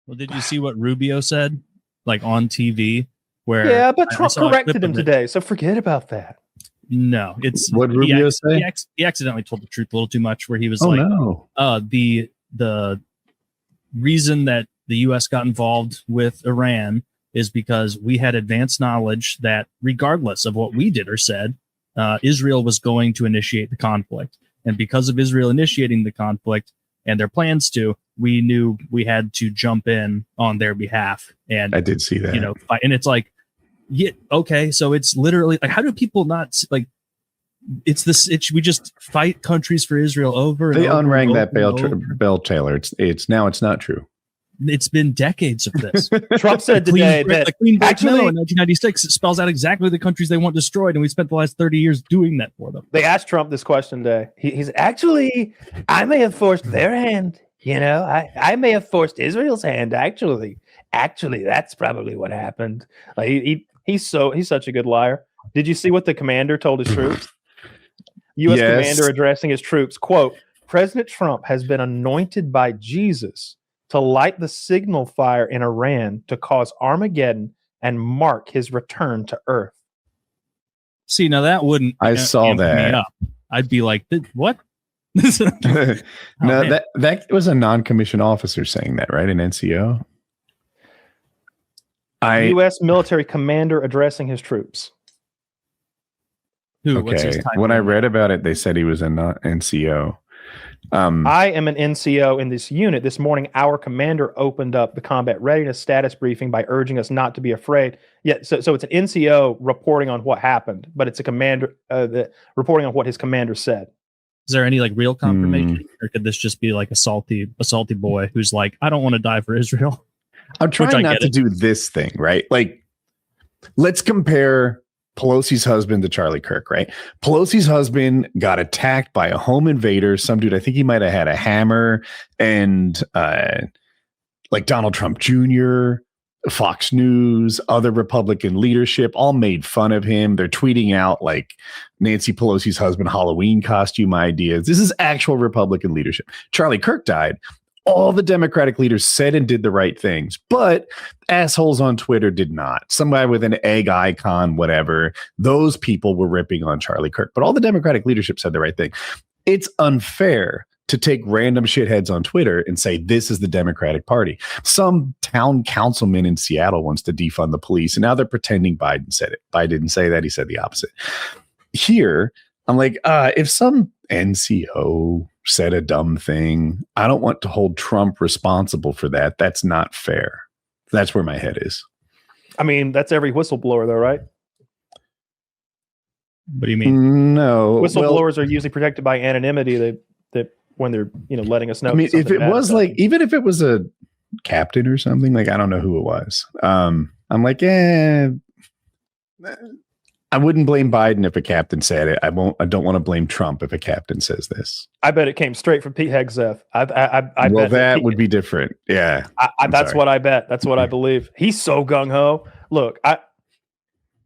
Well, did you see what Rubio said, like on TV? Where yeah, but Trump corrected him today, so forget about that. No, it's what Rubio say. He accidentally told the truth a little too much. Where he was the reason that the U.S. got involved with Iran is because we had advanced knowledge that regardless of what we did or said, Israel was going to initiate the conflict, and because of Israel initiating the conflict and their plans to, we knew we had to jump in on their behalf. And I did see that, fight. And it's like, yeah, okay. So it's literally like, how do people not like, it's this, we just fight countries for Israel over. They unrang that bell trailer. It's not true. It's been decades of this. Trump said today that the Queen actually in 1996 it spells out exactly the countries they want destroyed, and we spent the last 30 years doing that for them. They asked Trump this question today. He's actually, I may have forced their hand. I may have forced Israel's hand. Actually, that's probably what happened. Like he's such a good liar. Did you see what the commander told his troops? U.S. commander addressing his troops, quote, President Trump has been anointed by Jesus to light the signal fire in Iran to cause Armageddon and mark his return to Earth. See, now that wouldn't. I saw that. I'd be like, what? No, that was a non-commissioned officer saying that, right? An NCO. U.S. military commander addressing his troops. Who? Okay. When I read about it, they said he was an NCO. I am an NCO in this unit. This morning, our commander opened up the combat readiness status briefing by urging us not to be afraid. Yeah, so it's an NCO reporting on what happened, but it's a commander reporting on what his commander said. Is there any like real confirmation, or could this just be like a salty boy who's like, I don't want to die for Israel? I'm trying not to do this thing, right? Like, let's compare Pelosi's husband to Charlie Kirk, right? Pelosi's husband got attacked by a home invader. Some dude, I think he might have had a hammer, and like Donald Trump Jr., Fox News, other Republican leadership all made fun of him. They're tweeting out like Nancy Pelosi's husband Halloween costume ideas. This is actual Republican leadership. Charlie Kirk died. All the Democratic leaders said and did the right things, but assholes on Twitter did not. Somebody with an egg icon, whatever, those people were ripping on Charlie Kirk, but all the Democratic leadership said the right thing. It's unfair to take random shitheads on Twitter and say, this is the Democratic Party. Some town councilman in Seattle wants to defund the police, and now they're pretending Biden said it. Biden didn't say that. He said the opposite. Here, I'm like, if some NCO said a dumb thing, I don't want to hold Trump responsible for that. That's not fair. That's where my head is. I mean, that's every whistleblower, though, right? What do you mean? No. Whistleblowers are usually protected by anonymity that when they're letting us know. I mean, if it was like, even if it was a captain or something, like I don't know who it was. I'm like, I wouldn't blame Biden if a captain said it. I don't want to blame Trump if a captain says this. I bet it came straight from Pete Hegseth. I bet that would be different. Yeah. That's what I bet. That's what I believe. He's so gung-ho. Look,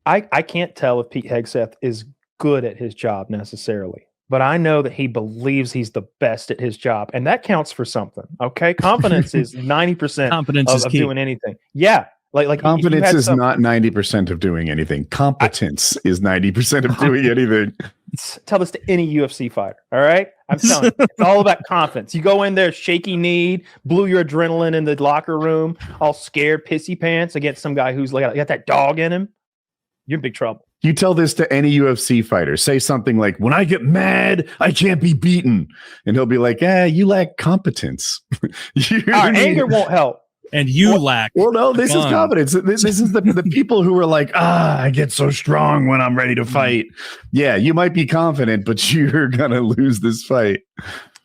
I can't tell if Pete Hegseth is good at his job necessarily, but I know that he believes he's the best at his job, and that counts for something. Okay. Confidence is 90% of doing anything. Yeah. Like confidence is not 90% of doing anything. Competence is 90% of doing anything. Tell this to any UFC fighter. All right. I'm telling you, it's all about confidence. You go in there, shaky kneed, blew your adrenaline in the locker room, all scared, pissy pants against some guy who's like got that dog in him. You're in big trouble. You tell this to any UFC fighter. Say something like, when I get mad, I can't be beaten. And he'll be like, you lack competence. Anger won't help. And you lack. Well, no, this is confidence. This is the people who are like, I get so strong when I'm ready to fight. Yeah, you might be confident, but you're going to lose this fight.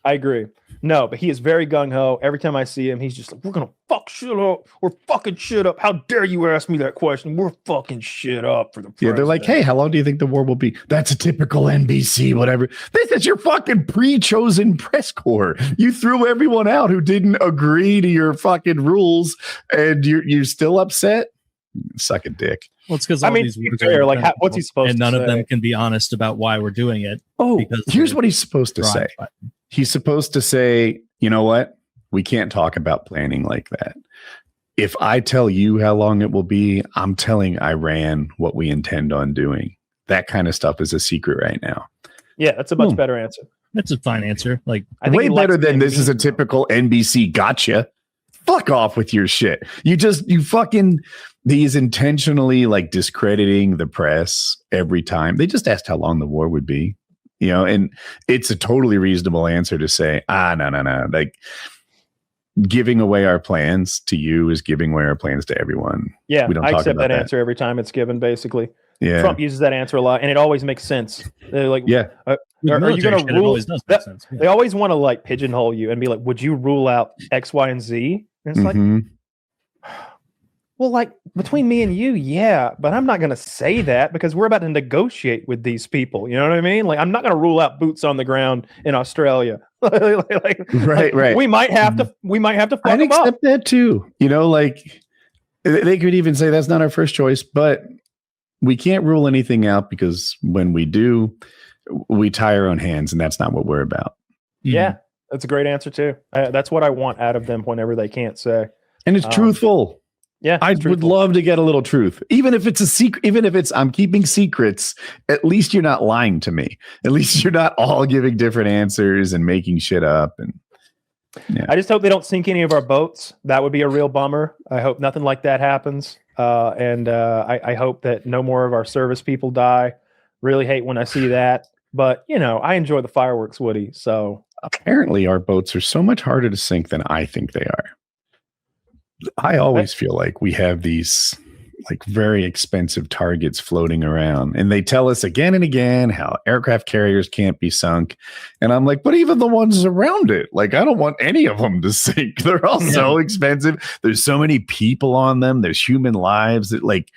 I agree. No, but he is very gung-ho. Every time I see him, he's just like, we're going to fuck shit up. We're fucking shit up. How dare you ask me that question? We're fucking shit up for the president. Yeah, they're like, hey, how long do you think the war will be? That's a typical NBC, whatever. This is your fucking pre-chosen press corps. You threw everyone out who didn't agree to your fucking rules, and you're still upset? Suck a dick. Well, it's because these wars are like, what's he supposed to say? And none of them can be honest about why we're doing it. Oh, here's what he's supposed to say. He's supposed to say, you know what? We can't talk about planning like that. If I tell you how long it will be, I'm telling Iran what we intend on doing. That kind of stuff is a secret right now. Yeah, that's a much better answer. That's a fine answer. Like, I think way better than this is a typical NBC gotcha. Fuck off with your shit. You fucking these intentionally like discrediting the press every time. They just asked how long the war would be, you know, and it's a totally reasonable answer to say, no. Like giving away our plans to you is giving away our plans to everyone. Yeah, we don't I talk accept about that answer every time it's given, basically. Yeah. Trump uses that answer a lot, and it always makes sense. They're like, yeah. Are you going to rule? It always does make sense. Yeah. They always want to like pigeonhole you and be like, would you rule out X, Y, and Z? And it's like, well, like between me and you, yeah, but I'm not going to say that because we're about to negotiate with these people. You know what I mean? Like, I'm not going to rule out boots on the ground in Australia. Right. We might have to. We might have to. I'd accept that too. You know, like they could even say that's not our first choice, but we can't rule anything out because when we do, we tie our own hands, and that's not what we're about. Yeah, that's a great answer too. That's what I want out of them whenever they can't say. And it's truthful. Yeah, I would love to get a little truth, even if it's a secret. Even if it's I'm keeping secrets. At least you're not lying to me. At least you're not all giving different answers and making shit up. And yeah. I just hope they don't sink any of our boats. That would be a real bummer. I hope nothing like that happens. I hope that no more of our service people die. Really hate when I see that. But, you know, I enjoy the fireworks, Woody. So apparently our boats are so much harder to sink than I think they are. I always feel like we have these like very expensive targets floating around, and they tell us again and again how aircraft carriers can't be sunk. And I'm like, but even the ones around it, like, I don't want any of them to sink. They're all so expensive. There's so many people on them. There's human lives that like,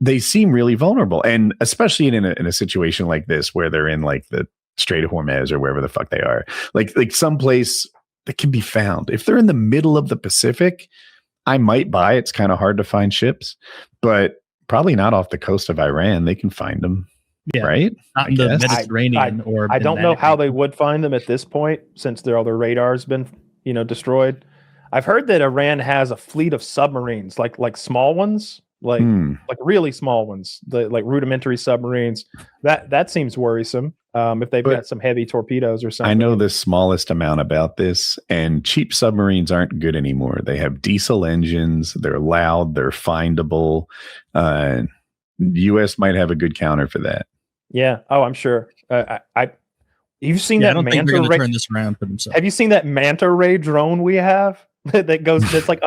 they seem really vulnerable. And especially in a situation like this, where they're in like the Strait of Hormuz or wherever the fuck they are, like someplace that can be found. If they're in the middle of the Pacific, I might buy it. It's kind of hard to find ships, but probably not off the coast of Iran. They can find them, right? Not in the Mediterranean I don't know how they would find them at this point, since all their radar's been, you know, destroyed. I've heard that Iran has a fleet of submarines, like small ones, like really small ones, like rudimentary submarines. That seems worrisome. If they've got some heavy torpedoes or something. I know the smallest amount about this, and cheap submarines aren't good anymore. They have diesel engines. They're loud. They're findable. U.S. might have a good counter for that. Yeah. Oh, I'm sure. You've seen that I don't think Manta they're going Ray. to turn this around for themselves. Have you seen that Manta Ray drone we have that goes? That's like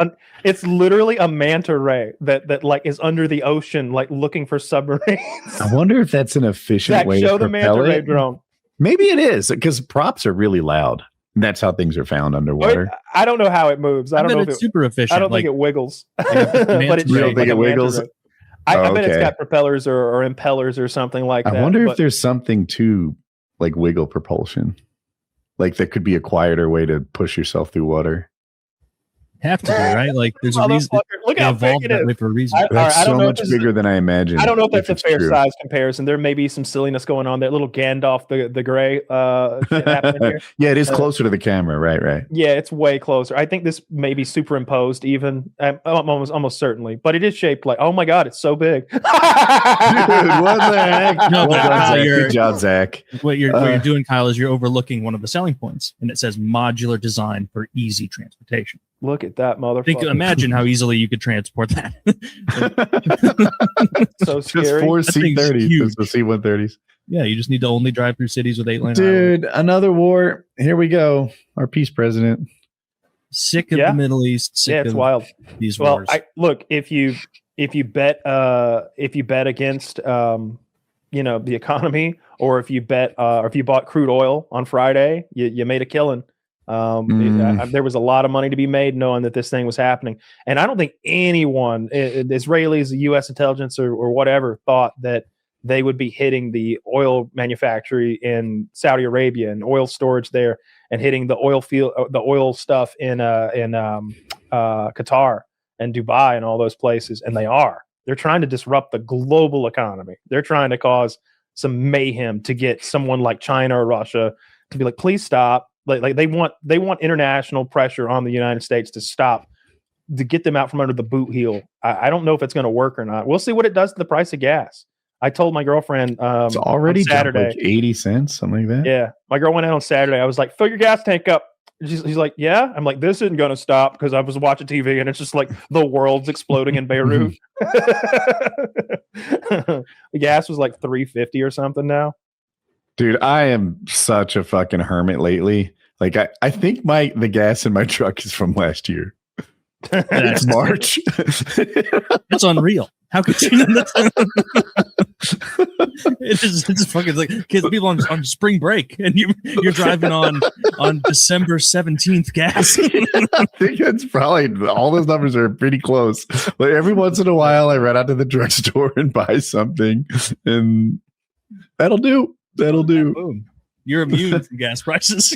it's literally a Manta Ray that like is under the ocean, like looking for submarines. I wonder if that's an efficient way show to the Manta Ray drone. Maybe it is, because props are really loud. That's how things are found underwater. I don't know how it moves. I don't know if it's super efficient. I don't think it wiggles, but it's you don't shaped think like it a Manta wiggles? Ray. I bet it's got propellers or impellers or something like that. I wonder if there's something to like wiggle propulsion. Like there could be a quieter way to push yourself through water. Have to be, right? Like there's a reason. Look how big it is. That way for a reason. That's so much bigger than I imagined. I don't know if that's a fair size comparison. There may be some silliness going on there. Little Gandalf the Gray shit happening here. Yeah, it is closer to the camera, right. Yeah, it's way closer. I think this may be superimposed even, almost certainly. But it is shaped like, oh my God, it's so big. Dude, what the heck? No, good job, Zach. What you're doing, Kyle, is you're overlooking one of the selling points, and it says modular design for easy transportation. Look at that motherfucker. Imagine how easily you could transport that. So scary. Just 4 C-30s, the C-130s. Yeah, you just need to only drive through cities with 8-lane Dude, another war. Here we go. Our peace president. Sick of the Middle East. Sick it's of wild. These wars. Look, if you bet against the economy, or if you bought crude oil on Friday, you made a killing. There was a lot of money to be made knowing that this thing was happening. And I don't think anyone, Israelis, the U.S. intelligence or whatever, thought that they would be hitting the oil manufactory in Saudi Arabia and oil storage there, and hitting the oil field, the oil stuff in Qatar and Dubai and all those places. And they're trying to disrupt the global economy. They're trying to cause some mayhem to get someone like China or Russia to be like, please stop. Like they want international pressure on the United States to get them out from under the boot heel. I don't know if it's going to work or not. We'll see what it does to the price of gas. I told my girlfriend it's already Saturday, like 80 cents, something like that. Yeah, my girl went out on Saturday. I was like, fill your gas tank up. She's like, yeah. I'm like, this isn't going to stop, because I was watching TV and it's just like the world's exploding in Beirut. The gas was like $3.50 or something now. Dude, I am such a fucking hermit lately. Like I think the gas in my truck is from last year. It's March. That's unreal. How could you know that? It's fucking like kids, people on spring break, and you're driving on December 17th gas. I think it's probably all those numbers are pretty close. But every once in a while, I run out to the drugstore and buy something, and that'll do. Boom. You're immune from gas prices.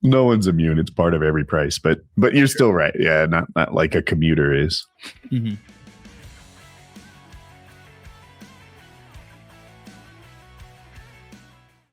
No one's immune. It's part of every price, but you're still right. Yeah, not like a commuter is. Mm-hmm.